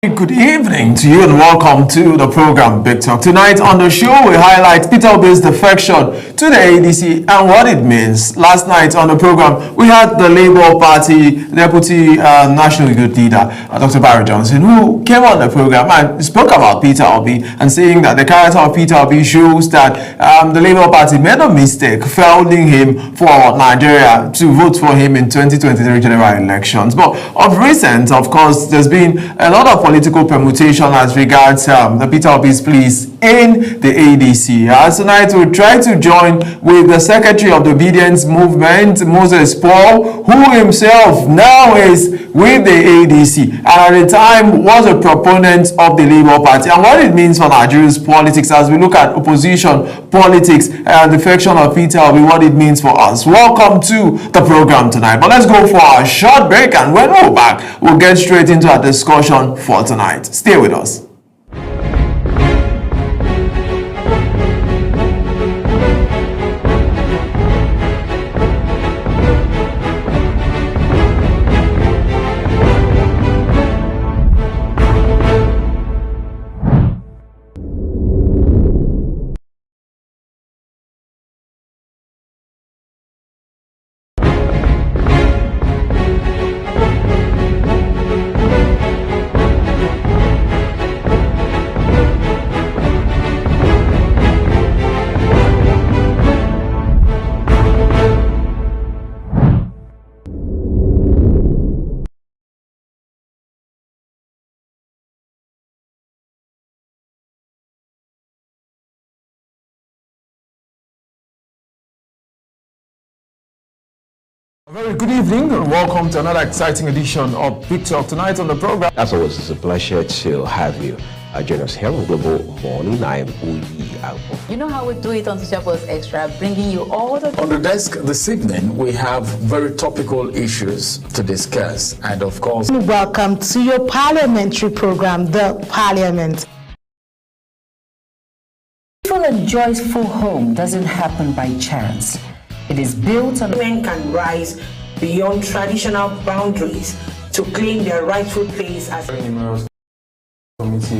Good evening to you and welcome to the program Big Talk. Tonight on the show we highlight Peter Obi's defection to the ADC and what it means. Last night on the program we had the Labour Party Deputy National Youth Leader Dr. Barry Johnson, who came on the program and spoke about Peter Obi and saying that the character of Peter Obi shows that the Labour Party made a mistake failing him for Nigeria to vote for him in 2023 general elections. But of recent, of course, there's been a lot of political permutation as regards the Peter Obi's pleas in the ADC. Tonight we'll try to join with the Secretary of the Obedience Movement, Moses Paul, who himself now is with the ADC and at the time was a proponent of the Labour Party, and what it means for Nigeria's politics as we look at opposition politics and the defection of Peter Obi, what it means for us. Welcome to the program tonight, but let's go for a short break, and when we're back we'll get straight into our discussion for tonight. Stay with us. Very good evening and welcome to another exciting edition of Big Talk. Tonight on the program, as always, it's a pleasure to have you join us here on Global Morning. I am Uyi Alpo. You know how we do it on Social Post Extra, bringing you all the... On the desk this evening, we have very topical issues to discuss, and of course... Welcome to your parliamentary program, The Parliament. Peaceful and joyful home doesn't happen by chance. It is built on... Women can rise beyond traditional boundaries to claim their rightful place as... numerous committee,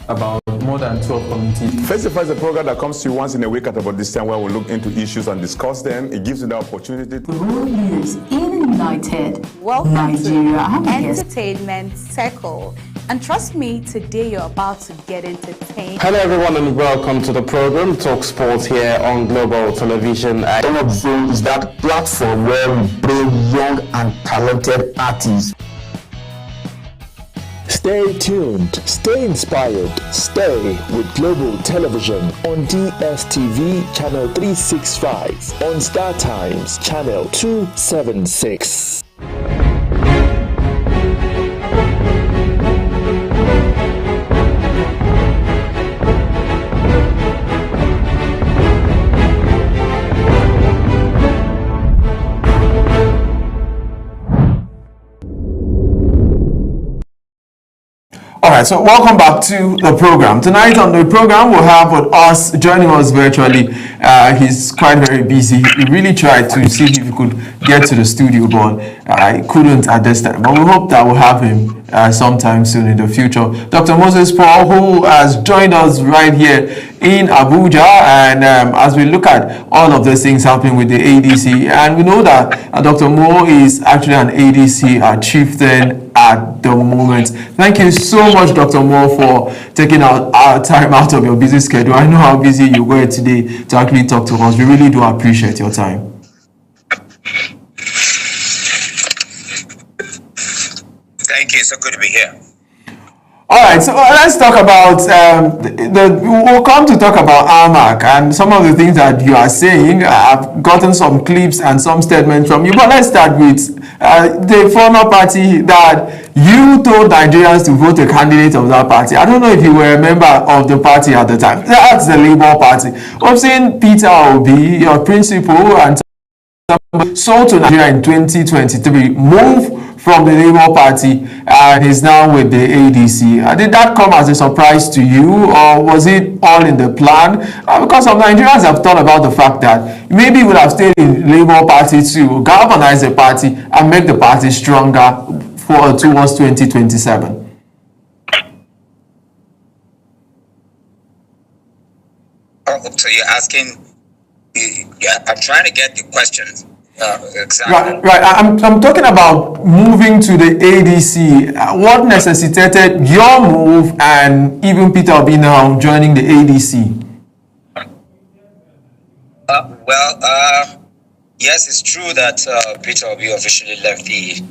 about more than 12 committees. Face to Face is a program that comes to you once in a week at about this time, where we look into issues and discuss them. It gives you the opportunity to... World leaders in United Welcome Nigeria. to Entertainment Circle. And trust me, today you're about to get entertained. Hello everyone and welcome to the program Talk Sports here on Global Television. Talk Zone is that platform where we bring young and talented artists. Stay tuned, stay inspired, stay with Global Television on DSTV channel 365, on Star Times channel 276. Alright, so welcome back to the program. Tonight on the program we'll have with us, joining us virtually, he's quite very busy. He really tried to see if he could get to the studio, but he couldn't at this time. But we hope that we'll have him sometime soon in the future. Dr. Moses Paul, who has joined us right here in Abuja, and as we look at all of these things happening with the ADC, and we know that Dr. Mo is actually an ADC chieftain at the moment. Thank you so much, Dr. Mo, for taking our time out of your busy schedule. I know how busy you were today to actually talk to us. We really do appreciate your time. Thank you. So good to be here. All right, so let's talk about we'll come to talk about AMAC and some of the things that you are saying. I've gotten some clips and some statements from you, but let's start with the former party that you told Nigerians to vote a candidate of that party. I don't know if you were a member of the party at the time. That's the Labour Party. We've seen Peter Obi, your principal, and sold to Nigeria in 2023, move from the Labour Party and is now with the ADC. Did that come as a surprise to you, or was it all in the plan? Because some Nigerians have thought about the fact that maybe we would have stayed in Labour Party to galvanize the party and make the party stronger towards 2027. so you're asking, I'm trying to get the question. Exactly. Right. I'm talking about moving to the ADC. What necessitated your move and even Peter Obi now joining the ADC? Yes, it's true that Peter Obi officially left the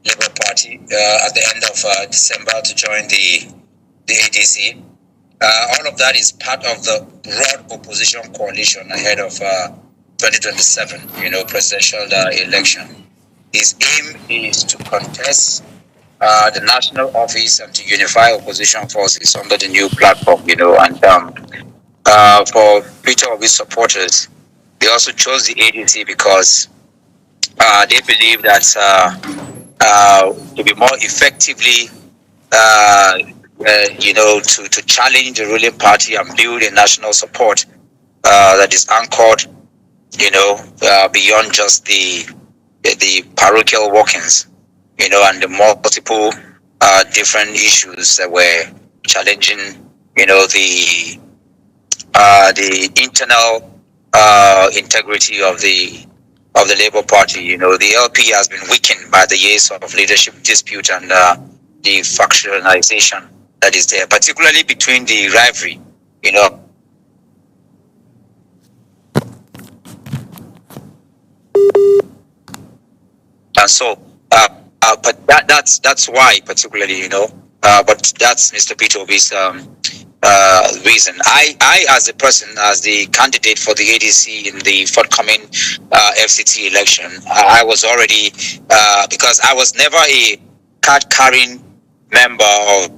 Labour Party at the end of December to join the ADC. All of that is part of the broad opposition coalition ahead of 2027, presidential election. His aim is to contest the national office and to unify opposition forces under the new platform, and for Peter Obi's supporters, they also chose the ADC because they believe that to be more effectively, to challenge the ruling party and build a national support that is anchored, beyond just the parochial workings, and the multiple different issues that were challenging, the internal integrity of the Labour Party. The LP has been weakened by the years of leadership dispute and the factionalization that is there, particularly between the rivalry, and so, but that's why, particularly, but that's Mr. Peter Obi's reason. I, as a person, as the candidate for the ADC in the forthcoming FCT election, I was already because I was never a card-carrying member of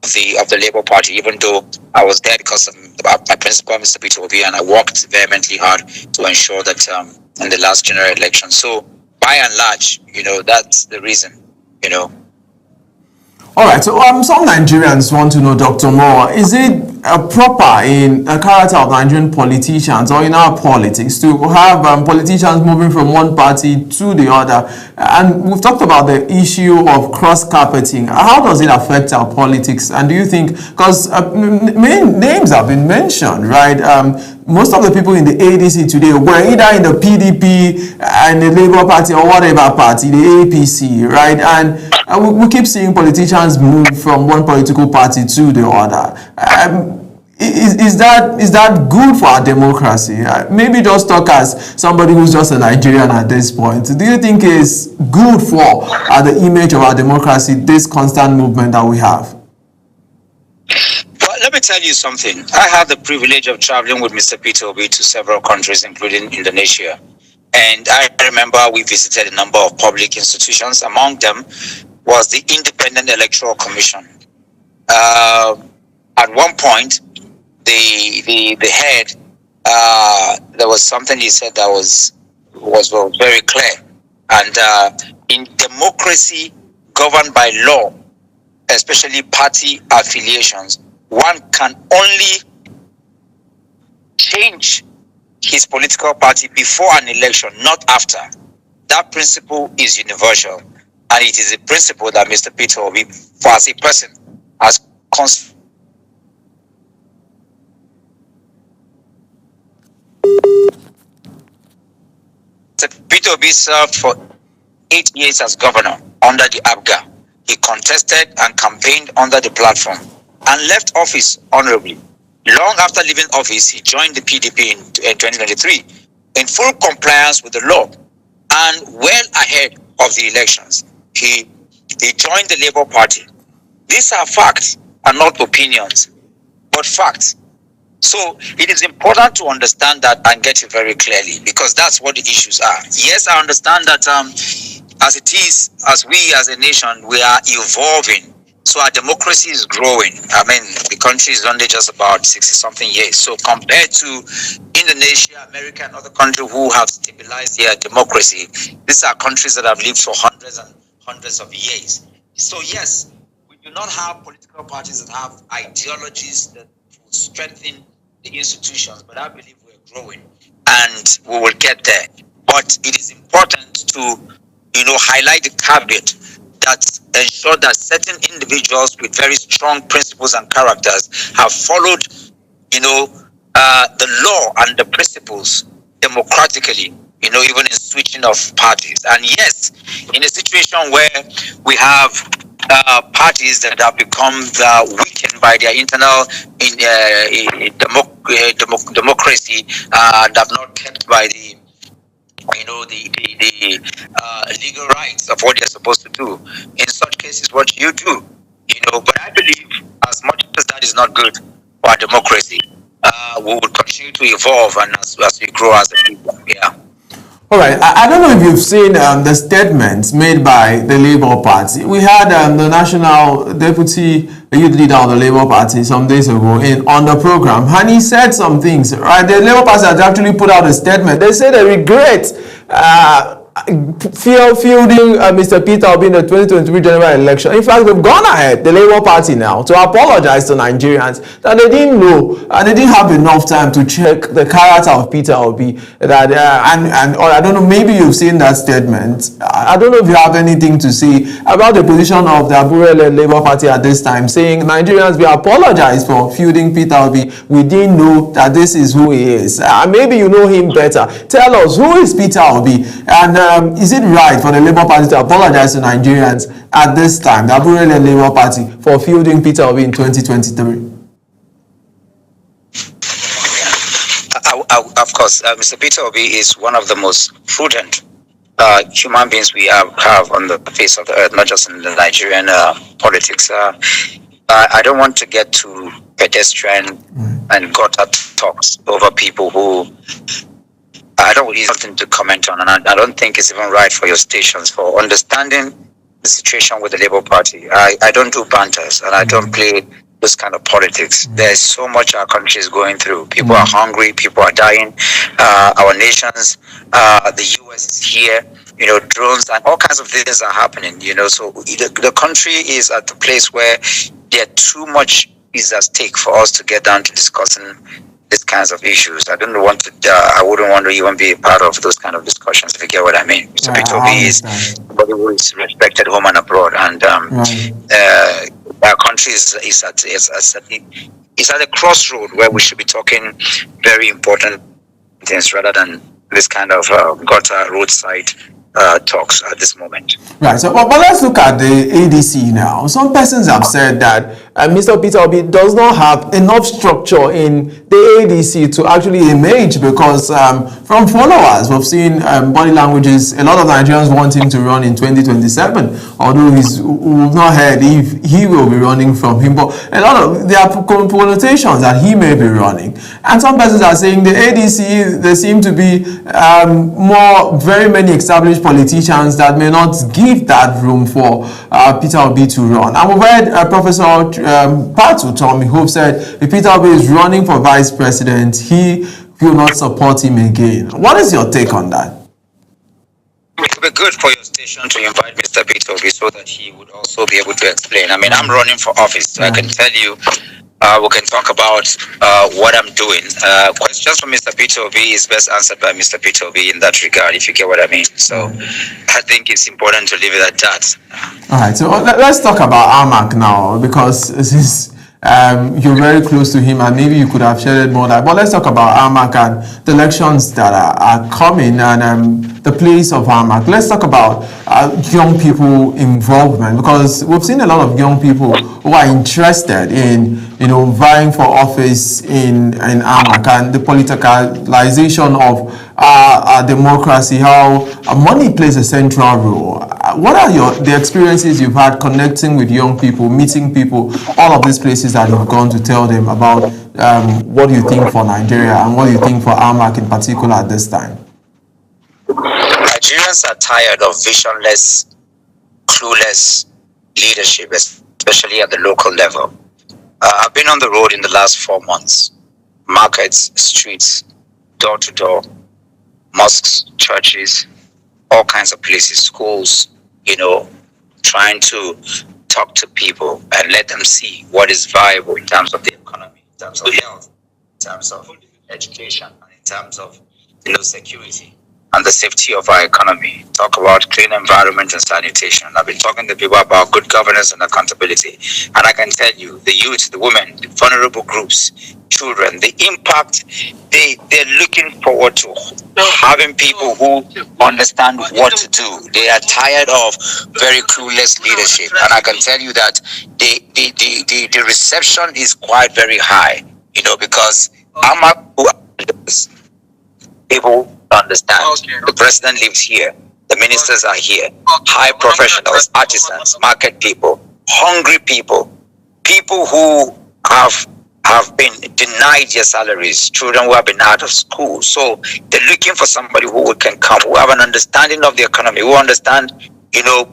the Labour Party, even though I was there because of my principal, Mr. Peter Obi, and I worked vehemently hard to ensure that in the last general election. So, by and large, that's the reason, All right, so some Nigerians want to know, Dr. Moore, is it proper in a character of Nigerian politicians or in our politics to have politicians moving from one party to the other? And we've talked about the issue of cross-carpeting. How does it affect our politics? And do you think, because main names have been mentioned, right? Most of the people in the ADC today were either in the PDP and the Labour Party or whatever party, the APC, right? And we keep seeing politicians move from one political party to the other. Is that good for our democracy? Maybe just talk as somebody who's just a Nigerian at this point. Do you think it's good for the image of our democracy, this constant movement that we have? Well, let me tell you something. I had the privilege of traveling with Mr. Peter Obi to several countries, including Indonesia. And I remember we visited a number of public institutions. Among them was the Independent Electoral Commission. At one point, the head, there was something he said that was very clear. And in democracy governed by law, especially party affiliations, one can only change his political party before an election, not after. That principle is universal, and it is a principle that Mr. Peter Obi, as a person, has Peter Obi served for 8 years as governor under the ABGA. He contested and campaigned under the platform and left office honorably. Long after leaving office, he joined the PDP in 2023 in full compliance with the law and well ahead of the elections. He joined the Labour Party. These are facts and not opinions, but facts. So it is important to understand that and get it very clearly, because that's what the issues are. Yes, I understand that as it is, as we as a nation, we are evolving. So our democracy is growing. I mean, the country is only just about 60-something years. So compared to Indonesia, America, and other countries who have stabilized their democracy, these are countries that have lived for hundreds and hundreds of years. So yes, we do not have political parties that have ideologies that will strengthen the institutions, but I believe we're growing and we will get there. But it is important to, highlight the caveat that ensure that certain individuals with very strong principles and characters have followed, the law and the principles democratically, even in switching of parties. And yes, in a situation where we have parties that have become weakened by their internal democracy and have not kept by the legal rights of what they're supposed to do. In such cases, what do? But I believe as much as that is not good for our democracy, we will continue to evolve and as we grow as a people. Yeah. All right. I don't know if you've seen the statements made by the Labour Party. We had the National Deputy Youth Leader of the Labour Party some days ago on the program, and he said some things. Right, the Labour Party has actually put out a statement. They say they regret fielding Mr. Peter Obi in the 2023 general election. In fact, they've gone ahead, the Labour Party now, to apologize to Nigerians that they didn't know and they didn't have enough time to check the character of Peter Obi. That or I don't know, maybe you've seen that statement. I don't know if you have anything to say about the position of the Aburele Labour Party at this time, saying Nigerians, we apologize for fielding Peter Obi. We didn't know that this is who he is. Maybe you know him better. Tell us, who is Peter Obi? And is it right for the Labour Party to apologize to Nigerians at this time, the Aburele Labour Party, for fielding Peter Obi in 2023? Of course, Mr. Peter Obi is one of the most prudent human beings we have on the face of the earth, not just in the Nigerian politics. I don't want to get too pedestrian and gutter talks over people who I don't have nothing to comment on, and I don't think it's even right for your stations for understanding the situation with the Labour Party. I don't do banters, and I don't play this kind of politics. There's so much our country is going through. People are hungry, people are dying, our nations, the US is here, drones and all kinds of things are happening, so the country is at the place where there too much is at stake for us to get down to discussing these kinds of issues. I wouldn't want to even be a part of those kind of discussions, if you get what I mean. Mr. Peter Obi is somebody who is respected home and abroad, and our country is at a crossroad where we should be talking very important things rather than this kind of gutter roadside talks at this moment. Right. So, but let's look at the ADC now. Some persons have said that Mr. Peter Obi does not have enough structure in the ADC to actually emerge, because from followers, we've seen body languages. A lot of Nigerians want him to run in 2027, although we've not heard if he will be running from him. But there are connotations that he may be running. And some persons are saying the ADC, there seem to be very many established politicians that may not give that room for Peter Obi to run. And we've heard Professor Patu Tommy, who said if Peter Obi is running for vice president, he will not support him again. What is your take on that? It would be good for your station to invite Mr. Peter Obi so that he would also be able to explain. I mean, I'm running for office, so I can tell you, we can talk about what I'm doing. Questions from Mr. Peter Obi is best answered by Mr. Peter Obi in that regard, if you get what I mean. So I think it's important to leave it at that. All right, so let's talk about Armac now, because since you're very close to him and maybe you could have shared more that. But let's talk about Armac and the elections that are coming and the place of Armac. Let's talk about young people involvement, because we've seen a lot of young people who are interested in vying for office in Armac, and the politicalization of our democracy, how money plays a central role. What are the experiences you've had connecting with young people, meeting people, all of these places that you've gone to tell them about what you think for Nigeria and what you think for Armac in particular at this time? Nigerians are tired of visionless, clueless leadership, especially at the local level. I've been on the road in the last 4 months. Markets, streets, door to door, mosques, churches, all kinds of places, schools, trying to talk to people and let them see what is viable in terms of the economy, in terms of health, in terms of education, and in terms of security and the safety of our economy. Talk about clean environment and sanitation. I've been talking to people about good governance and accountability. And I can tell you, the youth, the women, the vulnerable groups, children, the impact they're looking forward to having people who understand what to do. They are tired of very clueless leadership, and I can tell you that the reception is quite very high, because people understand. The president lives here, the ministers are here, high professionals, artisans, market people, hungry people who have been denied their salaries, children who have been out of school. So they're looking for somebody who can come, who have an understanding of the economy, who understand,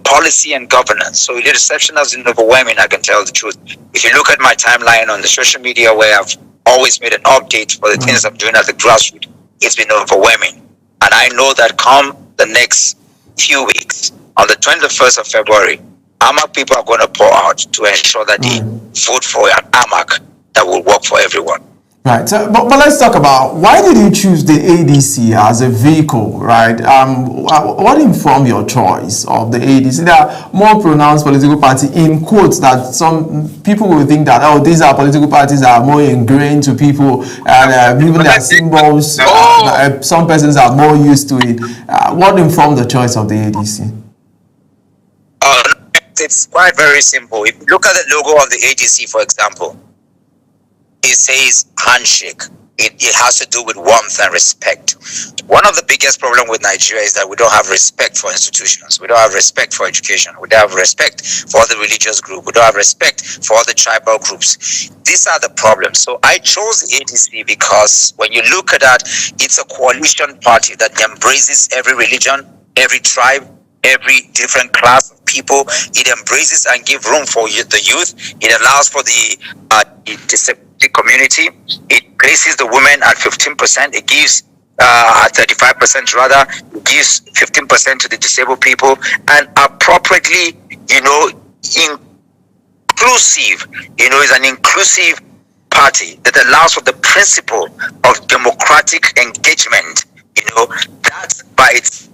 policy and governance. So the reception has been overwhelming, I can tell the truth. If you look at my timeline on the social media, where I've always made an update for the things I'm doing at the grassroots, it's been overwhelming. And I know that come the next few weeks, on the 21st of February, AMAC people are going to pour out to ensure that they vote for an AMAC that will work for everyone. Right, but let's talk about, why did you choose the ADC as a vehicle, right? What informed your choice of the ADC? There are more pronounced political parties, in quotes, that some people will think that, these are political parties that are more ingrained to people, and even their symbols, some persons are more used to it. What informed the choice of the ADC? It's quite very simple. If you look at the logo of the ADC, for example, it says handshake. It has to do with warmth and respect. One of the biggest problems with Nigeria is that we don't have respect for institutions. We don't have respect for education. We don't have respect for the religious group. We don't have respect for the tribal groups. These are the problems. So I chose the ADC because when you look at that, it's a coalition party that embraces every religion, every tribe, every different class of people. It embraces and gives room for the youth. It allows for the disabled community. It places the women at 15%. It gives 35% rather. It gives 15% to the disabled people, and appropriately, inclusive. Is an inclusive party that allows for the principle of democratic engagement. That's by its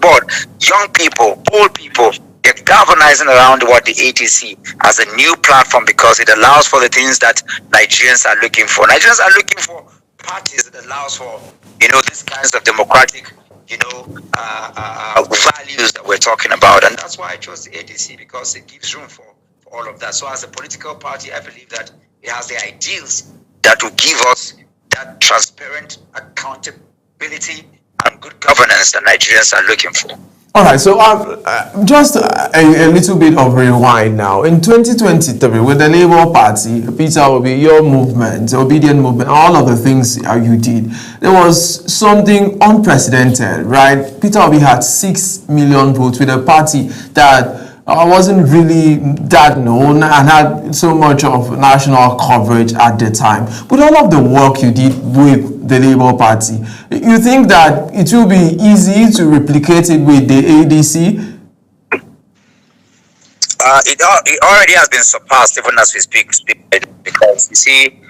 board. Young people, old people, they're galvanizing around what the ADC as a new platform, because it allows for the things that Nigerians are looking for. Nigerians are looking for parties that allows for, these kinds of democratic, values that we're talking about. And that's why I chose the ADC, because it gives room for all of that. So as a political party, I believe that it has the ideals that will give us that transparent accountability and good governance that Nigerians are looking for. All right, so just a little bit of rewind now. In 2023, with the Labour Party, Peter Obi, your movement, Obedient Movement, all of the things you did, there was something unprecedented, right? Peter Obi had 6 million votes with a party that wasn't really that known and had so much of national coverage at the time. But all of the work you did with the Labour Party, you think that it will be easy to replicate it with the ADC? It already has been surpassed even as we speak, because you see,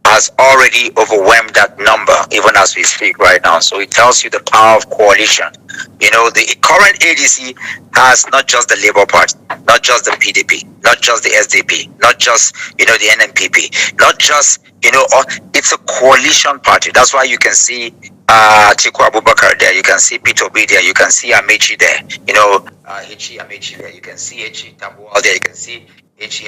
has already overwhelmed that number even as we speak right now. So it tells you the power of coalition. The current ADC has not just the Labour Party, not just the PDP, not just the SDP, not just, the NNPP, not just, it's a coalition party. That's why you can see Atiku Abubakar there, you can see Peter Obi there, you can see Amechi there, Amechi there, you can see Echi Tambuwal there, you can see it's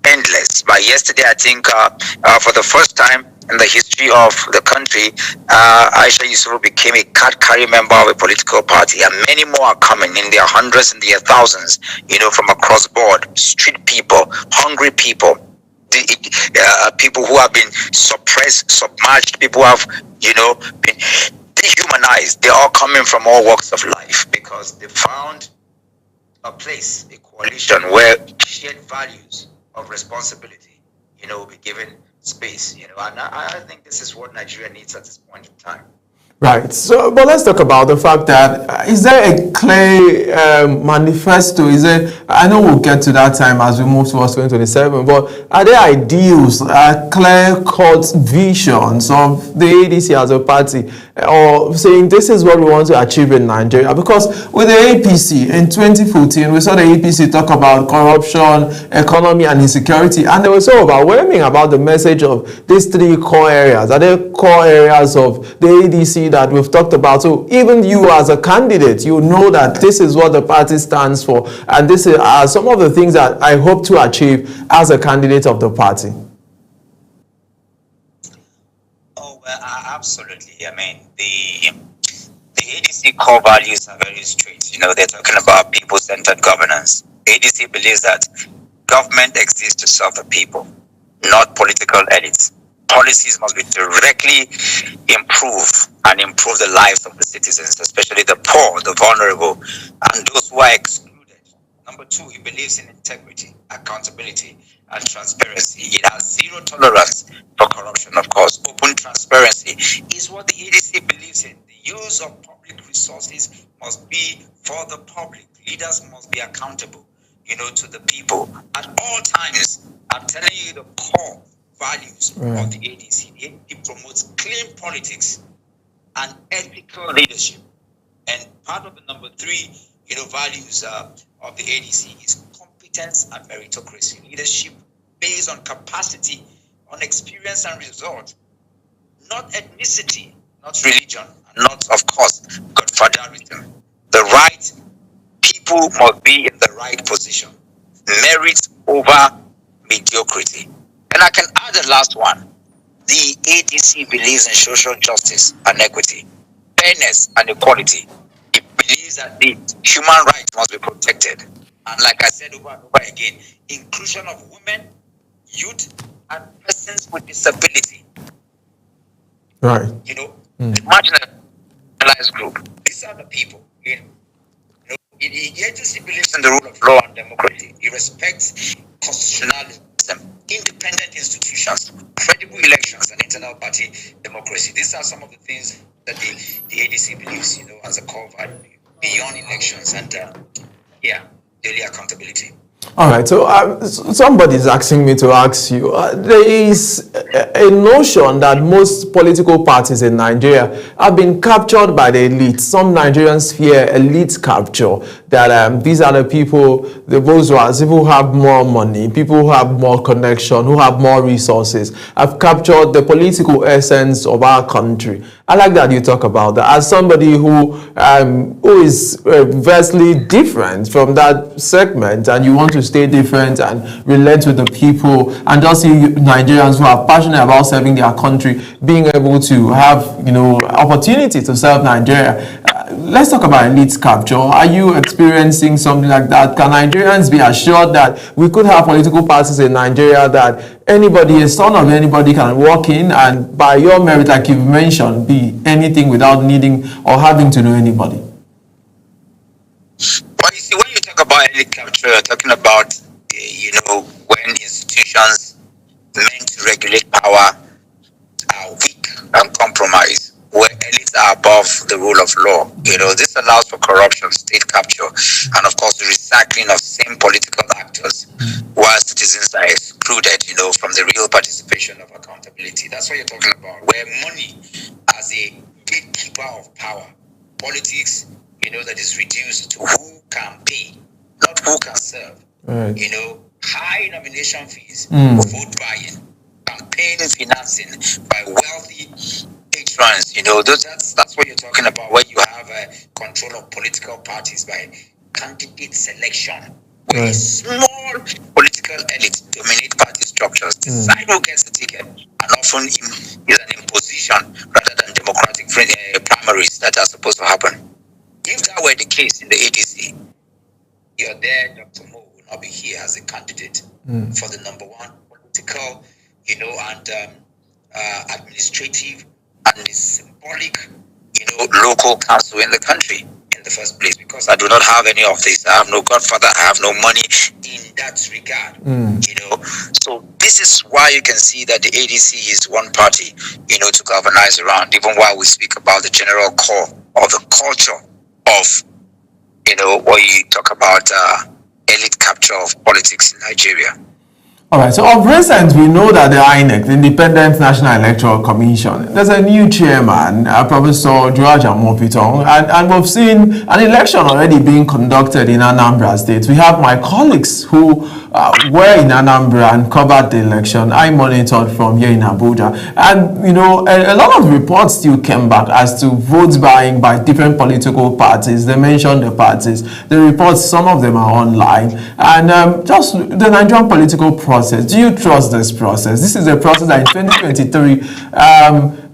endless. But yesterday, I think for the first time in the history of the country, Aisha Yesufu became a card-carrying member of a political party, and many more are coming in their hundreds and their thousands, from across board. Street people, hungry people, people who have been suppressed, submerged, people who have, been dehumanized. They're all coming from all walks of life because they found a place, a coalition where shared values of responsibility, will be given space, and I think this is what Nigeria needs at this point in time. Right. So, but let's talk about the fact that is there a clear manifesto? Is there? I know we'll get to that time as we move towards 2027. But are there ideals, clear-cut visions of the ADC as a party, or saying this is what we want to achieve in Nigeria? Because with the APC in 2014, we saw the APC talk about corruption, economy, and insecurity, and they were so overwhelming about the message of these three core areas. Are there core areas of the ADC that we've talked about? So even you as a candidate, you know that this is what the party stands for, and this are some of the things that I hope to achieve as a candidate of the party. Oh, well, absolutely. I mean, the ADC core values are very straight. You know, they're talking about people-centered governance. The ADC believes that government exists to serve the people, not political elites. Policies must be directly improve the lives of the citizens, especially the poor, the vulnerable, and those who are excluded. Number two, it believes in integrity, accountability, and transparency. It has zero tolerance for corruption, of course. Open transparency is what the ADC believes in. The use of public resources must be for the public. Leaders must be accountable, to the people at all times. I'm telling you the core values of the ADC. The ADC promotes clean politics and ethical leadership. And part of the number three, values of the ADC is competence and meritocracy. Leadership based on capacity, on experience and result, not ethnicity, not religion, and not, of course, godfatherism. The right people must be in the right position. Merit over mediocrity. And I can add the last one. The ADC believes in social justice and equity, fairness and equality. It believes that the human rights must be protected. And like I said over and over again, inclusion of women, youth, and persons with disability. Right. Marginalized group. These are the people. The ADC believes in the rule of law and democracy. It respects constitutionalism, independent institutions, credible elections, and internal party democracy. These are some of the things that the ADC believes, as a core value beyond elections and, daily accountability. All right, so somebody's asking me to ask you, there is a notion that most political parties in Nigeria have been captured by the elite. Some Nigerians fear elite capture, that these are the people, the bourgeois, people who have more money, people who have more connection, who have more resources, have captured the political essence of our country. I like that you talk about that. As somebody who is vastly different from that segment, and you want to stay different and relate with the people, and just see Nigerians who are passionate about serving their country being able to have opportunity to serve Nigeria. Let's talk about elite capture. Are you experiencing something like that? Can Nigerians be assured that we could have political parties in Nigeria that anybody, a son of anybody, can walk in and by your merit, like you've mentioned, be anything without needing or having to know anybody? But you see, when you talk about elite capture, you're talking about, when institutions meant to regulate power are weak and compromised, where elites are above the rule of law. This allows for corruption, state capture, and of course the recycling of same political actors, while citizens are excluded, from the real participation of accountability. That's what you're talking about, where money as a gatekeeper of power, politics, that is reduced to who can pay, not who can serve. Right. High nomination fees, vote buying, campaign financing by wealthy patrons. That's what you're talking about, where you have control of political parties by candidate selection, where a small political elite dominate party structures, decide who gets the ticket, and often is an imposition rather than democratic primaries that are supposed to happen. If that were the case in the ADC, you're there, Dr. Mo will not be here as a candidate for the number one political, and administrative and symbolic, local council in the country. In the first place, because I do not have any of this. I have no godfather, I have no money in that regard, you know. So this is why you can see that the ADC is one party, you know, to galvanize around, even while we speak about the general core of the culture of, you know, what you talk about elite capture of politics in Nigeria. All right, so of recent, we know that the INEC, the Independent National Electoral Commission, there's a new chairman, Professor George Amopitong, and we've seen an election already being conducted in Anambra State. We have my colleagues who were in Anambra and covered the election. I monitored from here in Abuja. And, you know, a lot of reports still came back as to votes buying by different political parties. They mentioned the parties. The reports, some of them are online. And just the Nigerian political process. Do you trust this process? This is a process that in 2023,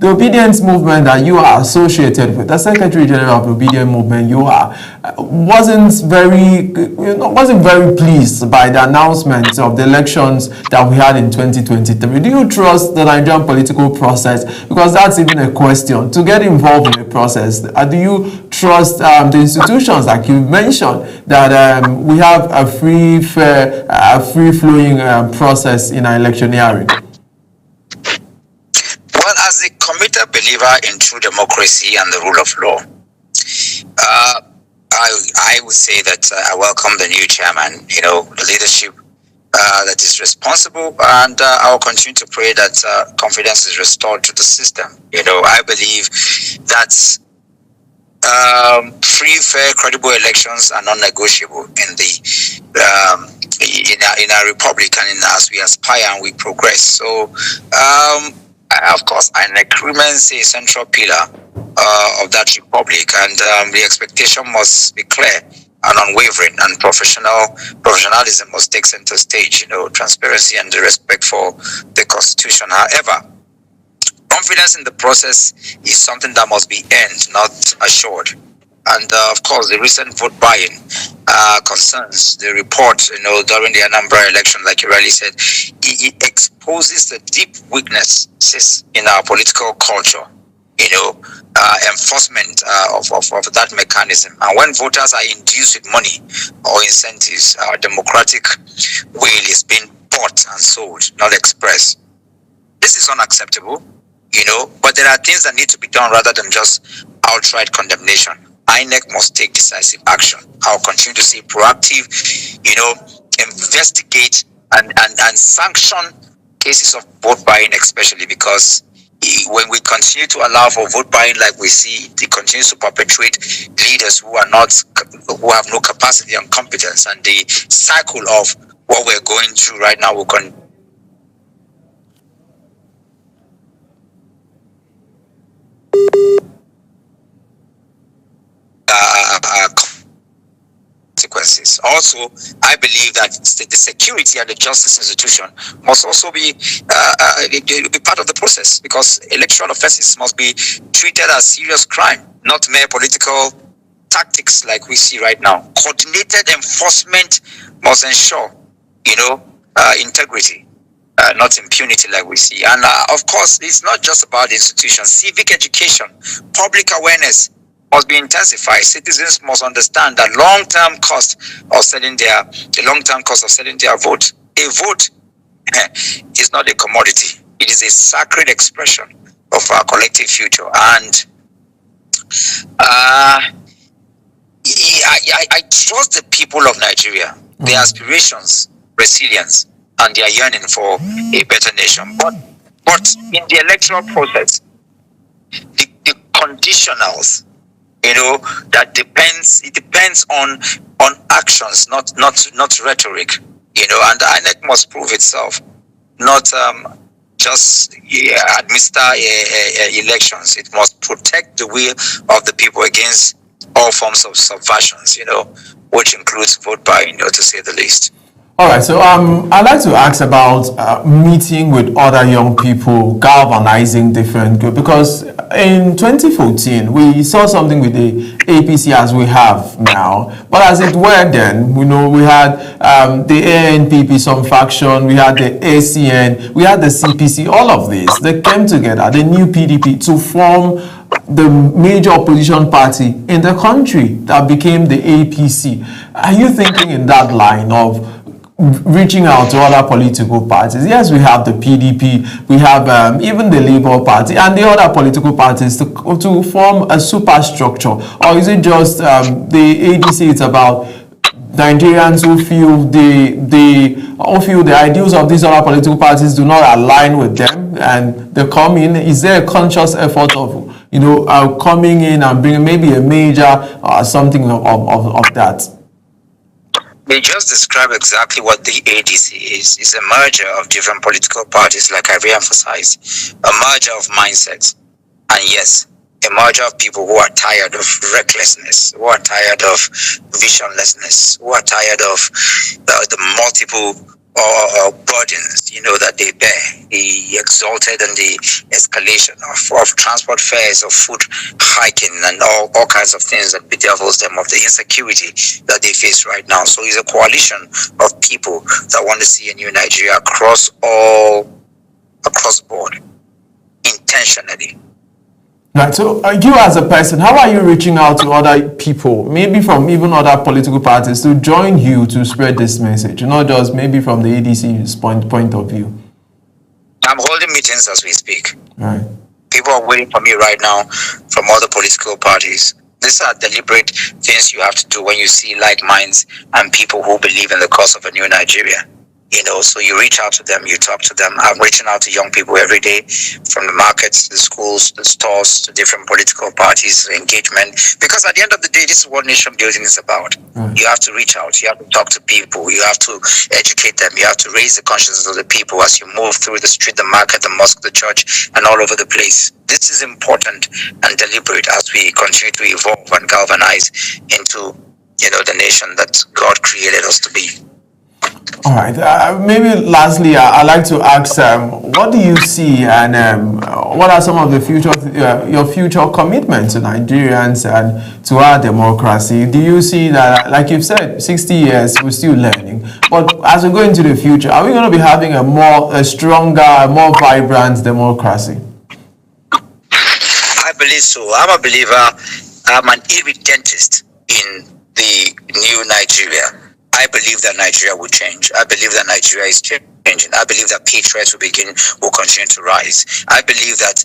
the obedience movement that you are associated with, the Secretary General of the Obedience Movement you are, wasn't very pleased by the announcement of the elections that we had in 2023. Do you trust the Nigerian political process? Because that's even a question. To get involved in the process, do you trust the institutions like you mentioned, that we have a free, fair, free-flowing process in our electioneering? Well, as a committed believer in true democracy and the rule of law, I would say that I welcome the new chairman, you know, the leadership that is responsible, and I will continue to pray that confidence is restored to the system. You know, I believe that free, fair, credible elections are non-negotiable in the in our republic, and as we aspire and we progress. So, of course, INEC remains a central pillar of that republic, and the expectation must be clear and unwavering, and professionalism must take center stage. You know, transparency and the respect for the Constitution. However, confidence in the process is something that must be earned, not assured. And of course, the recent vote buying concerns the report, you know, during the Anambra election, like you rightly said, it exposes the deep weaknesses in our political culture, you know, enforcement of that mechanism. And when voters are induced with money or incentives, our democratic will is being bought and sold, not expressed. This is unacceptable, you know, but there are things that need to be done rather than just outright condemnation. INEC must take decisive action. I'll continue to say proactive, you know, investigate and sanction cases of vote buying, especially because when we continue to allow for vote buying like we see, it continues to perpetuate leaders who have no capacity and competence, and the cycle of what we're going through right now will continue. Consequences. Also, I believe that the security and the justice institution must also be part of the process, because electoral offenses must be treated as serious crime, not mere political tactics like we see right now. Coordinated enforcement must ensure, you know, integrity, not impunity like we see. And of course, it's not just about the institution. Civic education, public awareness must be intensified. Citizens must understand that long-term cost of selling their vote. A vote is not a commodity. It is a sacred expression of our collective future. And I trust the people of Nigeria, their aspirations, resilience, and their yearning for a better nation. But in the electoral process, the conditionals, you know, that depends on actions, not rhetoric, you know, and the INEC must prove itself, not just administer elections. It must protect the will of the people against all forms of subversions, you know, which includes vote buying, you know, to say the least. All right, so I'd like to ask about meeting with other young people, galvanizing different groups, because in 2014, we saw something with the APC as we have now, but as it were then, you know, we had the ANPP, some faction, we had the ACN, we had the CPC, all of these, they came together, the new PDP, to form the major opposition party in the country that became the APC. Are you thinking in that line of reaching out to other political parties? Yes, we have the PDP, we have even the Labour Party and the other political parties to form a superstructure, or is it just the ADC? It's about Nigerians who feel the ideals of these other political parties do not align with them, and they come in. Is there a conscious effort of coming in and bringing maybe a major something of that? They just describe exactly what the ADC is. It's a merger of different political parties, like I re-emphasized, a merger of mindsets, and yes, a merger of people who are tired of recklessness, who are tired of visionlessness, who are tired of the multiple burdens, that they bear, the exalted and the escalation of transport fares, of food hiking, and all kinds of things that bedevils them, of the insecurity that they face right now. So it's a coalition of people that want to see a new Nigeria across the board, intentionally. Right, so you as a person, how are you reaching out to other people, maybe from even other political parties, to join you to spread this message, not just maybe from the ADC's point of view? I'm holding meetings as we speak. Right. People are waiting for me right now from other political parties. These are deliberate things you have to do when you see like minds and people who believe in the cause of a new Nigeria. So you reach out to them, you talk to them. I'm reaching out to young people every day, from the markets, the schools, the stores, to different political parties, engagement. Because at the end of the day, this is what nation building is about. You have to reach out, you have to talk to people, you have to educate them, you have to raise the consciousness of the people as you move through the street, the market, the mosque, the church, and all over the place. This is important and deliberate as we continue to evolve and galvanize into, the nation that God created us to be. All right. Maybe lastly, I'd like to ask, what do you see, and what are some of the your future commitments to Nigerians and to our democracy? Do you see that, like you've said, 60 years, we're still learning, but as we go into the future, are we going to be having a stronger, more vibrant democracy? I believe so. I'm a believer. I'm an irredentist in the new Nigeria. I believe that Nigeria will change. I believe that Nigeria is changing. I believe that patriots will continue to rise. I believe that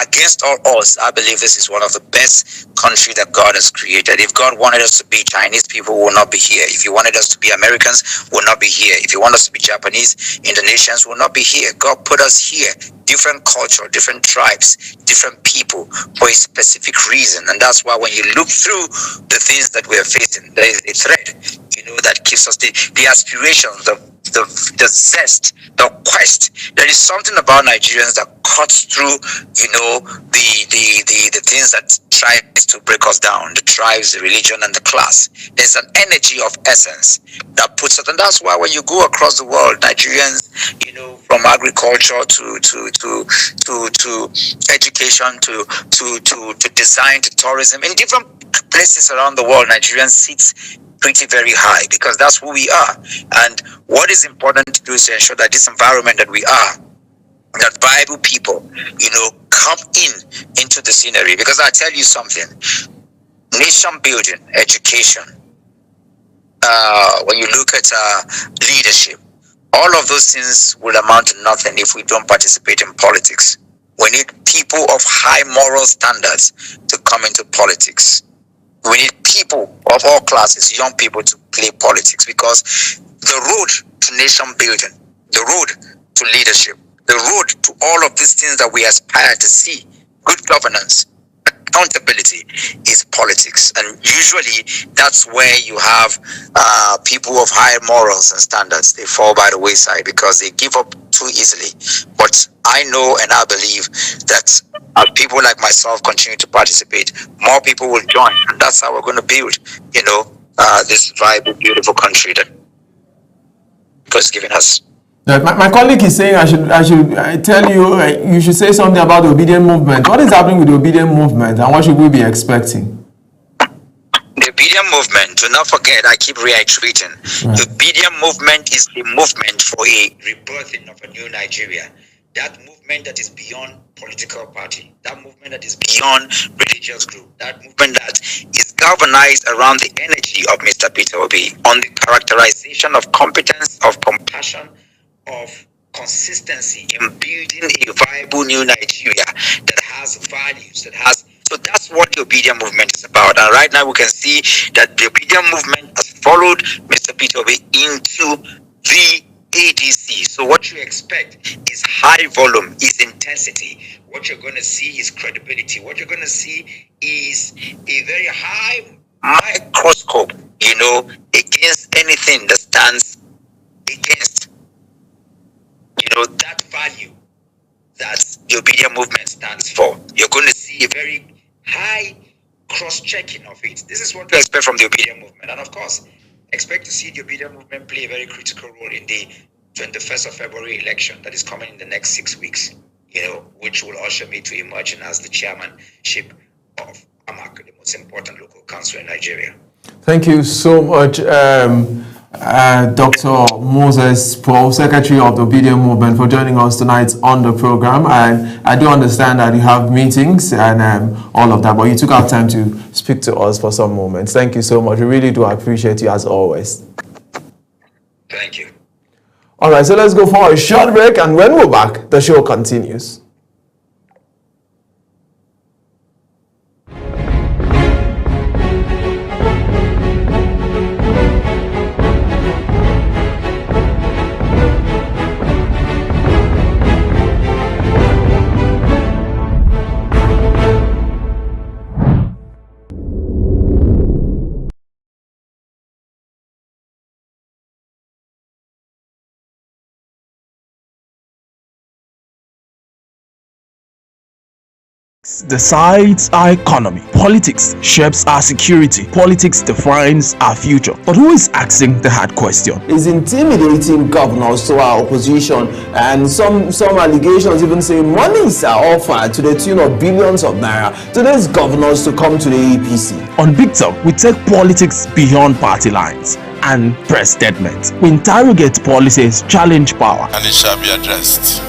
against all odds, I believe this is one of the best countries that God has created. If God wanted us to be Chinese people, we will not be here. If He wanted us to be Americans, we will not be here. If He wanted us to be Japanese, Indonesians, we will not be here. God put us here, different culture, different tribes, different people, for a specific reason. And that's why when you look through the things that we are facing, there is a thread, that gives us the aspirations, the zest, the quest. There is something about Nigerians that cuts through, the things that tries to break us down, the tribes, the religion, and the class. There's an energy of essence that puts it, and that's why when you go across the world, Nigerians, from agriculture to education to design to tourism, in different places around the world, Nigerians sit pretty very high, because that's who we are. And what is important to do is to ensure that this environment that we are, that Bible people, come into the scenery. Because I tell you something, nation building, education, when you look at leadership, all of those things will amount to nothing if we don't participate in politics. We need people of high moral standards to come into politics. We need people of all classes, young people, to play politics, because the road to nation building, the road to leadership, the road to all of these things that we aspire to see, good governance, accountability, is politics. And usually that's where you have people of high morals and standards. They fall by the wayside because they give up too easily. But I know and I believe that as people like myself continue to participate, more people will join, and that's how we're going to build, this vibrant, beautiful country that God's given us. My colleague is saying I should tell you, you should say something about the obedient movement. What is happening with the obedient movement, and what should we be expecting? The obedient movement, do not forget, I keep reiterating, the obedient movement is the movement for a rebirthing of a new Nigeria. that movement that is beyond political party, that movement that is beyond religious group, that movement that is galvanized around the energy of Mr. Peter Obi, on the characterization of competence, of compassion, of consistency in building a viable new Nigeria that has values, that has. So that's what the Obedient movement is about. And right now we can see that the Obedient movement has followed Mr. Peter Obi into the ADC. So what you expect is high volume, is intensity. What you're going to see is credibility. What you're going to see is a very high microscope, against anything that stands against, that value that the Obedient movement stands for. You're going to see a very high cross-checking of it. This is what we expect from the Obedient movement. And of course, expect to see the Obedient movement play a very critical role in the 21st of February election that is coming in the next 6 weeks, which will usher me to emerging as the chairmanship of AMAC, the most important local council in Nigeria. Thank you so much, Dr. Moses Paul, Secretary of the Obedient Movement, for joining us tonight on the program. And I do understand that you have meetings and all of that, but you took out time to speak to us for some moments. Thank you so much. We really do appreciate you as always. Thank you. All right, so let's go for a short break, and when we're back, the show continues. Decides our economy. Politics shapes our security. Politics defines our future. But who is asking the hard question? Is intimidating governors to our opposition, and some allegations even say monies are offered to the tune of billions of naira to these governors to come to the APC. On Big Talk, we take politics beyond party lines and press statements. We interrogate policies, challenge power, and it shall be addressed,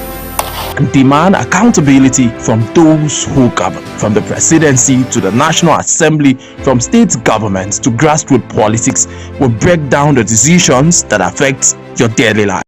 and demand accountability from those who govern, from the presidency to the National Assembly, from state governments to grassroots politics. We break down the decisions that affect your daily life.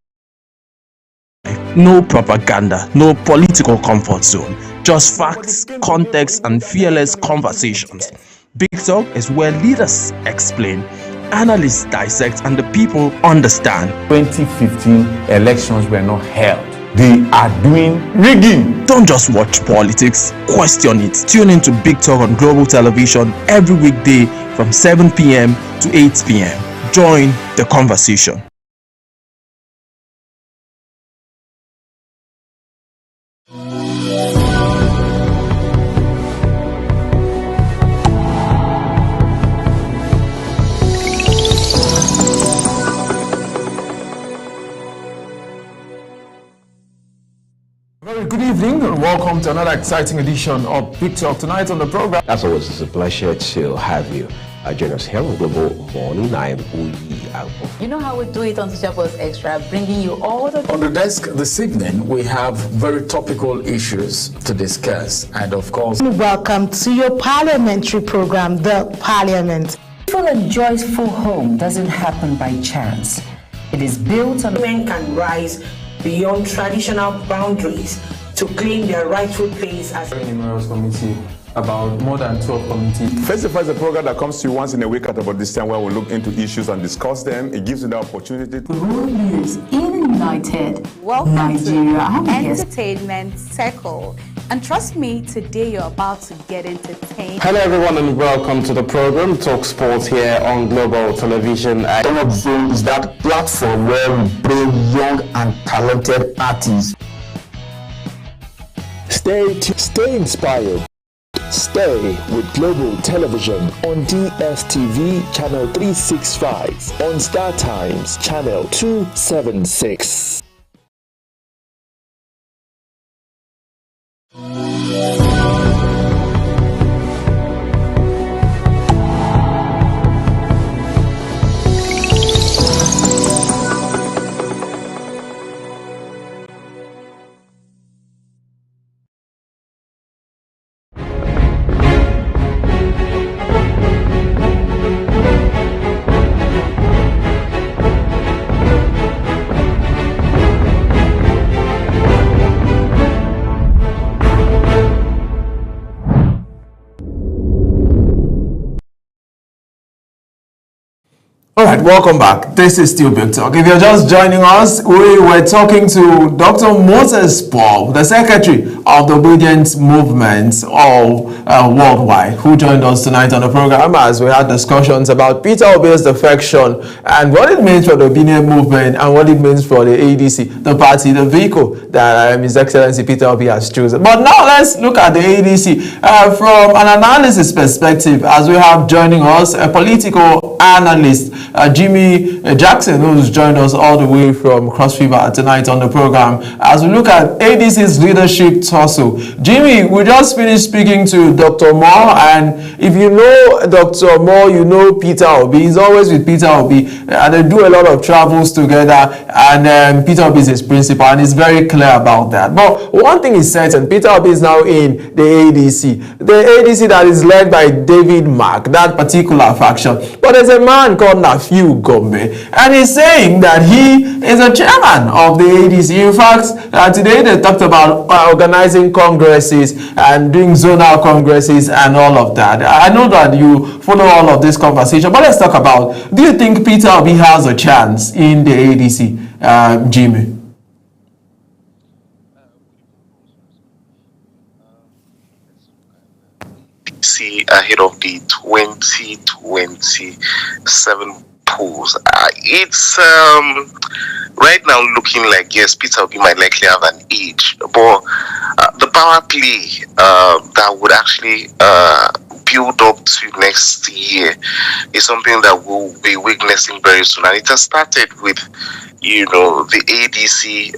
No propaganda, no political comfort zone, just facts, context, and fearless conversations. Big Talk is where leaders explain, analysts dissect, and the people understand. 2015 elections were not held. They are doing rigging. Don't just watch politics, question it. Tune in to Big Talk on Global Television every weekday from 7 p.m. to 8 p.m. Join the conversation. Good evening and welcome to another exciting edition of Big Talk. Tonight on the program, as always, it's a pleasure to have you join us here on Global Morning. I am Uyi. You know how we do it on Social Post Extra, bringing you all the... On the desk this evening, we have very topical issues to discuss, and of course... Welcome to your parliamentary program, The Parliament. Peaceful and joyful home doesn't happen by chance. It is built on... Men can rise beyond traditional boundaries to claim their rightful place as a numerous committee, about more than 12 committees. Festival is a program that comes to you once in a week at about this time, where we look into issues and discuss them. It gives you the opportunity to rule is united. Welcome Nigeria. to Entertainment Circle. And trust me, today you're about to get entertained. Hello everyone and welcome to the program Talk Sports here on Global Television. One of them is that platform where we bring young and talented artists. Stay inspired. Stay with Global Television on DSTV Channel 365, on Star Times Channel 276. All right, welcome back. This is still Big Talk. If you're just joining us, we were talking to Dr. Moses Paul, the Secretary of the Obedience Movement worldwide, who joined us tonight on the program as we had discussions about Peter Obi's defection and what it means for the Obedience Movement and what it means for the ADC, the party, the vehicle that His Excellency Peter Obi has chosen. But now let's look at the ADC from an analysis perspective, as we have joining us a political analyst, Jimmy Jackson, who's joined us all the way from Cross River tonight on the program as we look at ADC's leadership tussle. Jimmy, we just finished speaking to Dr. Moore, and if you know Dr. Moore, you know Peter Obi. He's always with Peter Obi, and they do a lot of travels together, and Peter Obi is his principal, and he's very clear about that. But one thing is certain, Peter Obi is now in the ADC. The ADC that is led by David Mark, that particular faction. But there's a man called Nafiu Gombe, and he's saying that he is a chairman of the ADC. In fact, today they talked about organizing congresses and doing zonal congresses and all of that. I know that you follow all of this conversation, but let's talk about, do you think Peter Obi has a chance in the ADC, Jimmy? See ahead of the 2027 polls. It's right now looking like, yes, Peter Obi might likely have an edge, but the power play that would actually build up to next year is something that we'll be witnessing very soon. And it has started with, the ADC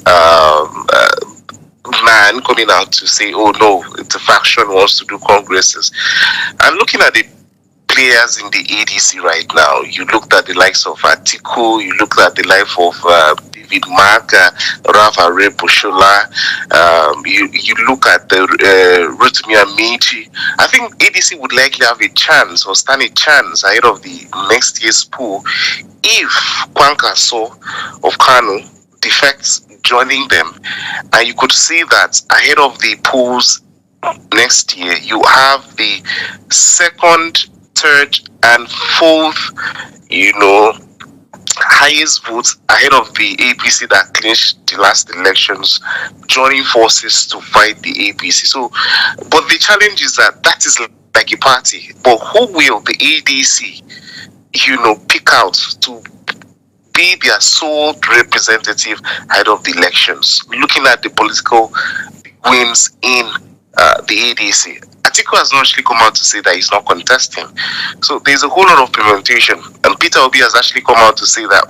man coming out to say, oh no, the faction wants to do congresses. And looking at the players in the ADC right now, you looked at the likes of Atiku, you looked at the life of David Mark, Rafa Rebushola, you look at the Rotimi Amici. I think ADC would likely have a chance or stand a chance ahead of the next year's poll if Kwankwaso of Kano defects, joining them. And you could see that ahead of the polls next year, you have the second, third, and fourth, highest votes ahead of the APC that clinched the last elections, joining forces to fight the APC. So, but the challenge is that is like a party. But who will the ADC, pick out to be their sole representative ahead of the elections? Looking at the political wins in the ADC, Atiku has not actually come out to say that he's not contesting. So there's a whole lot of permutation. And Peter Obi has actually come out to say that,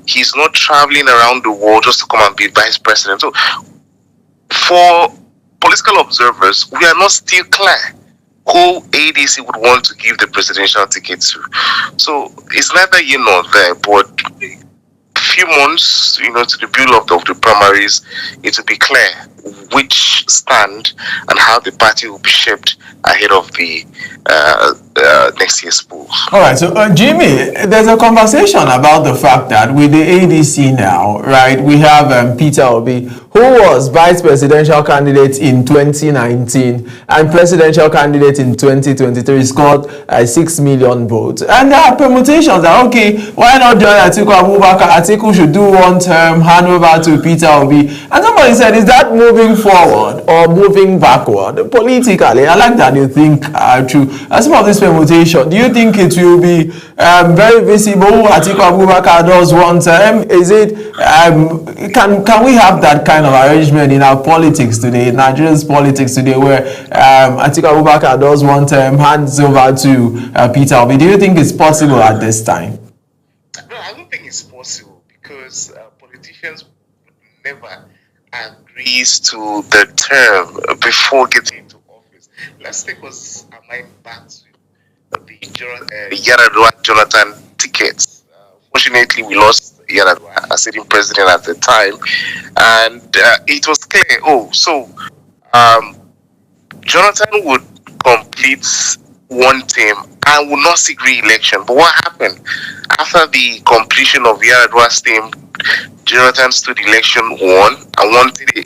he's not traveling around the world just to come and be vice president. So for political observers, we are not still clear who ADC would want to give the presidential ticket to. So it's neither here nor there, but a few months, to the build-up of the primaries, it will be clear which stand and how the party will be shaped ahead of the next year's polls. All right, so Jimmy, there's a conversation about the fact that with the ADC now, right, we have Peter Obi, who was vice presidential candidate in 2019 and presidential candidate in 2023, scored 6 million votes. And there are permutations that, okay, why not join Atiku Abubakar? Atiku should do one term, hand over to Peter Obi. And somebody said, is that moving forward or moving backward? Politically, I like that you think true. As some of this permutation, do you think it will be very visible? Atiku Abubakar does one term. Is it, can we have that kind of arrangement in our politics today, Nigeria's politics today, where Atiku Abubakar does one term, hands over to Peter Obi? Do you think it's possible at this time? No, I don't think it's possible, because politicians would never agree to the term before getting into office. Let's take us our mind back to the Yar'Adua Jonathan tickets. Fortunately, we lost Yar'Adua as sitting president at the time, and it was clear. Jonathan would complete one term and would not seek re-election. But what happened after the completion of Yar'Adua's term? Jonathan stood election, won, and wanted a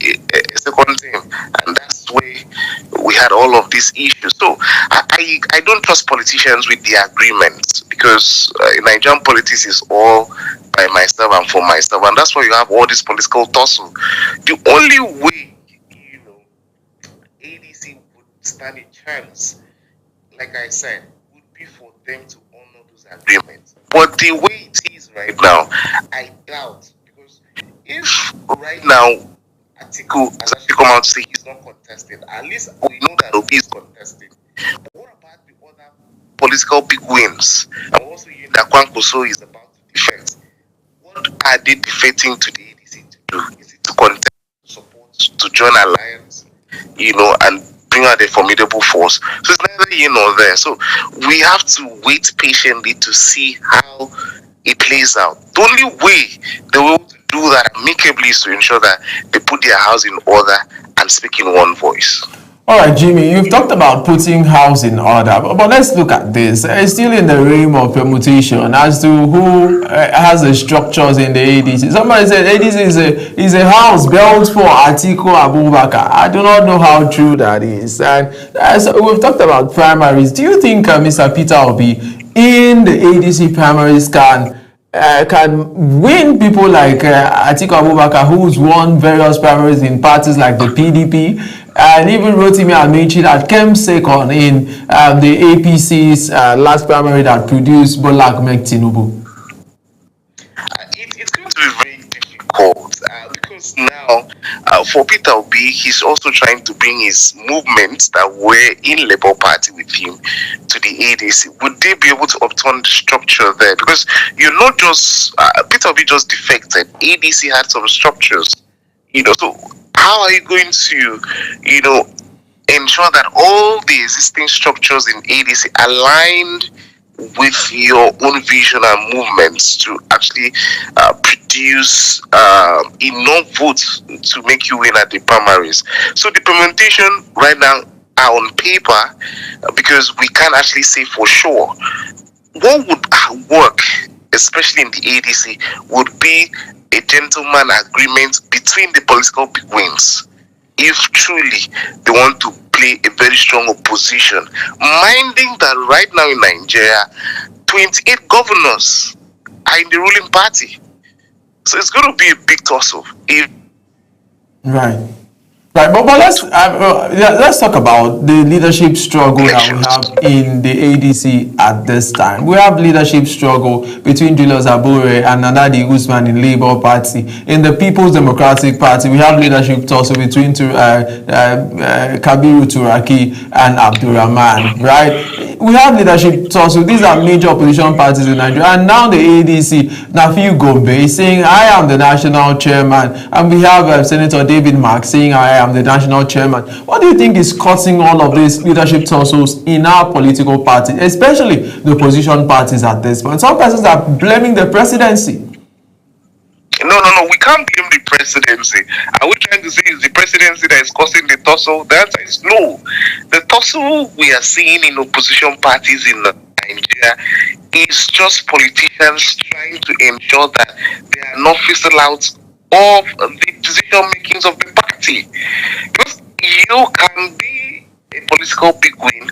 second term, and that's where we had all of these issues. So I don't trust politicians with the agreements, because Nigerian politics is all by myself and for myself, and that's why you have all this political tussle. The only way, ADC would stand a chance, like I said, would be for them to honor those agreements. But the way it is right now, I doubt, because if right now Atiku has actually come out to say he's not contested, at least we know that Obi is contested. But what about the other political big wins? And also hearing that Kwankwaso is about to defect. What are they defecting to the ADC to do? Is it to contest, to support, to join alliance, and bring out a formidable force? So it's neither here nor there. So we have to wait patiently to see how it plays out. The only way they will do that amicably is to ensure that they put their house in order and speak in one voice. All right, Jimmy, you've talked about putting house in order, but let's look at this. It's still in the realm of permutation as to who has the structures in the ADC. Somebody said ADC is a house built for Atiku Abubakar. I do not know how true that is. And so we've talked about primaries. Do you think Mr. Peter Obi in the ADC primaries can win people like Atiku Abubakar, who's won various primaries in parties like the PDP, and even Rotimi Amaechi that came second in the APC's last primary that produced Bola Ahmed Tinubu? It's going to be very difficult because now for Peter Obi, he's also trying to bring his movements that were in Labour Party with him to the ADC. Would they be able to upturn the structure there? Because you're not just Peter Obi just defected. ADC had some structures, so how are you going to, ensure that all the existing structures in ADC aligned with your own vision and movements to actually produce enough votes to make you win at the primaries? So the implementation right now are on paper because we can't actually say for sure. What would work, especially in the ADC, would be a gentleman agreement between the political big wings, if truly they want to play a very strong opposition, minding that right now in Nigeria, 28 governors are in the ruling party. So it's going to be a big tussle. Right. Right, but let's talk about the leadership struggle that we have in the ADC at this time. We have leadership struggle between Julius Abure and Nana-Adi Usman in Labour Party. In the People's Democratic Party, we have leadership tussle between Kabiru Turaki and Abdurrahman, right? We have leadership tussle. These are major opposition parties in Nigeria. And now the ADC, Nafiu Gombe, is saying, I am the national chairman. And we have Senator David Mark saying, I am the national chairman. What do you think is causing all of these leadership tussles in our political parties, especially the opposition parties at this point? Some persons are blaming the presidency. No, we can't blame the presidency. Are we trying to say it's the presidency that is causing the tussle? The answer is no. The tussle we are seeing in opposition parties in Nigeria is just politicians trying to ensure that they are not fizzled out of the decision makings of the party. Because you can be a political big win,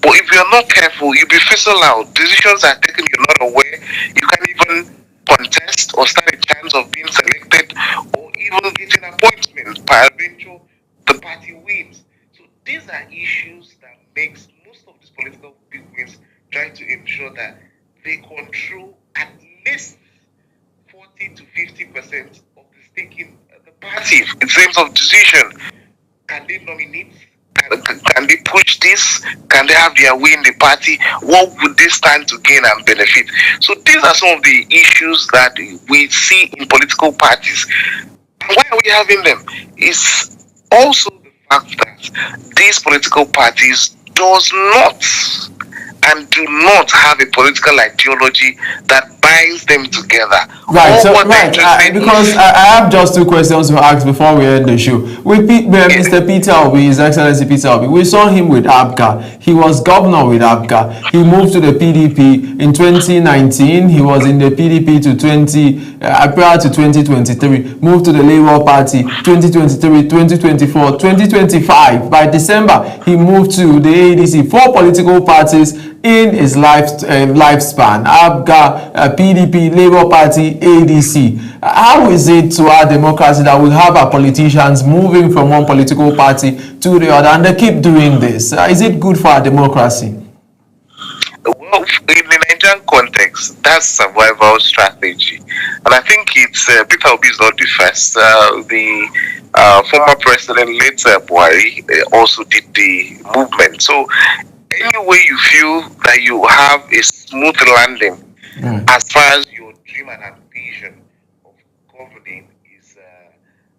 but if you're not careful, you'll be fizzled out. Decisions are taken, you're not aware. You can't even contest or stand a chance of being selected or even getting an appointment. Peradventure, the party wins. So these are issues that makes most of these political big wins try to ensure that they control at least 40 to 50% of the stake in the party in terms of decision. Can they nominate? Can they push this? Can they have their way in the party? What would they stand to gain and benefit? So these are some of the issues that we see in political parties. And why are we having them? It's also the fact that these political parties does not and do not have a political ideology that binds them together. Right, because I have just two questions to ask before we end the show. With Mr. Peter Obi, His Excellency Peter Obi, we saw him with APGA. He was governor with APGA. He moved to the PDP in 2019. He was in the PDP to 20 prior to 2023, moved to the Labour Party 2023, 2024, 2025. By December, he moved to the ADC. 4 political parties in his lifespan: ABGA, PDP, Labour Party, ADC. How is it to our democracy that we have our politicians moving from one political party to the other, and they keep doing this? Is it good for our democracy? Well, in the Nigerian context, that's survival strategy, and I think it's Peter Obi is not the first. The former president, late Buhari, also did the movement. So, any way you feel that you have a smooth landing, as far as your dream and ambition of governing is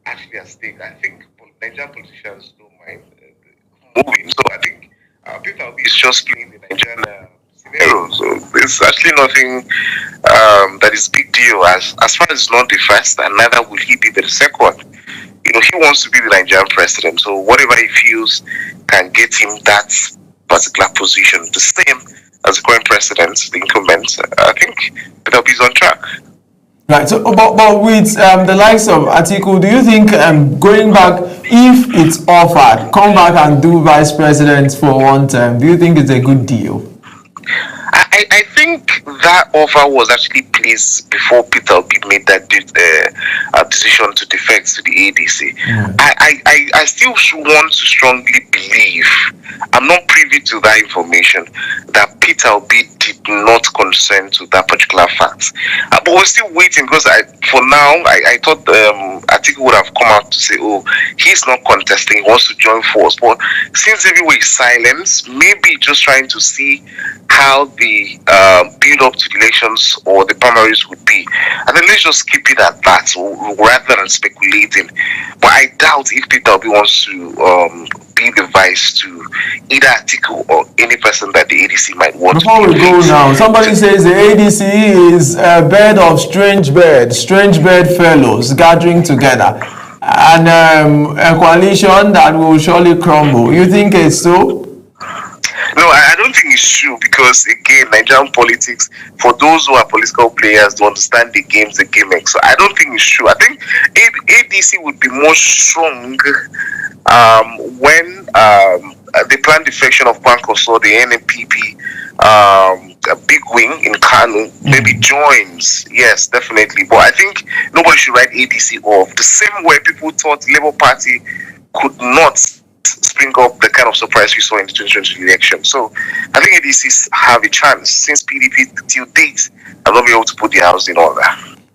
actually at stake, I think Nigerian politicians don't mind moving. So I think Peter Obi is just playing the Nigerian scenario. So there's actually nothing that is big deal. As far as it's not the first, and neither will he be the second. You know, he wants to be the Nigerian president. So whatever he feels can get him that particular position, the same as the current president, the incumbent. I think Peter Obi is on track. Right. So, but with the likes of Atiku, do you think going back, if it's offered, come back and do vice president for one term, do you think it's a good deal? I think that offer was actually placed before Peter Obi made that decision to defect to the ADC. I still want to strongly believe, I'm not privy to that information, that Peter Obi did not consent to that particular fact. But we're still waiting, because for now, I thought Atiku would have come out to say, oh, he's not contesting, he wants to join force. But since everywhere is silent, maybe just trying to see how the build up to the elections or the primaries would be, and then let's just keep it at that rather than speculating. But I doubt if Peter Obi wants to be the vice to either Atiku or any person that the ADC might want. Before we go now, somebody says the ADC is a bed of strange bed fellows gathering together, and a coalition that will surely crumble. You think it's so? No, I don't think it's true, because again, Nigerian politics, for those who are political players, to understand the games, the gimmicks. So I don't think it's true. I think ADC would be more strong when the planned defection of Kwankwaso, the NNPP, a big wing in Kanu, maybe joins. Yes, definitely. But I think nobody should write ADC off. The same way people thought the Labour Party could not spring up the kind of surprise we saw in the 2020 election. So I think ADCs have a chance, since PDP till date have not been able to put the house in order.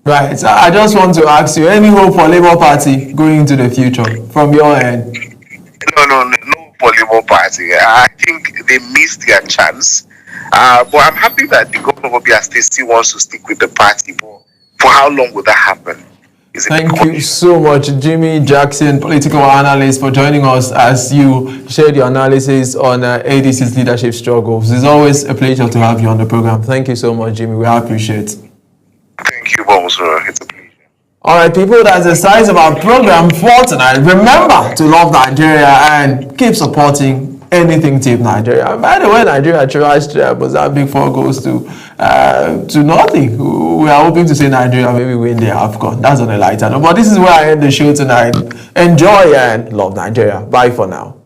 Right. So I just want to ask you, any hope for Labour Party going into the future from your end? No for Labour Party. I think they missed their chance. But I'm happy that the governor of Abia State still wants to stick with the party. But for how long will that happen? Thank you so much, Jimmy Jackson, political analyst, for joining us as you shared your analysis on ADC's leadership struggles. It's always a pleasure to have you on the program. Thank you so much, Jimmy. We appreciate it. Thank you, Bonso. It's a pleasure. All right, people, that's the size of our program for tonight. Remember to love Nigeria and keep supporting anything Team Nigeria. And by the way, Nigeria trashed Mozambique 4 goals to nothing. We are hoping to see Nigeria maybe win the AFCON. That's on a lighter note. But this is where I end the show tonight. Enjoy and love Nigeria. Bye for now.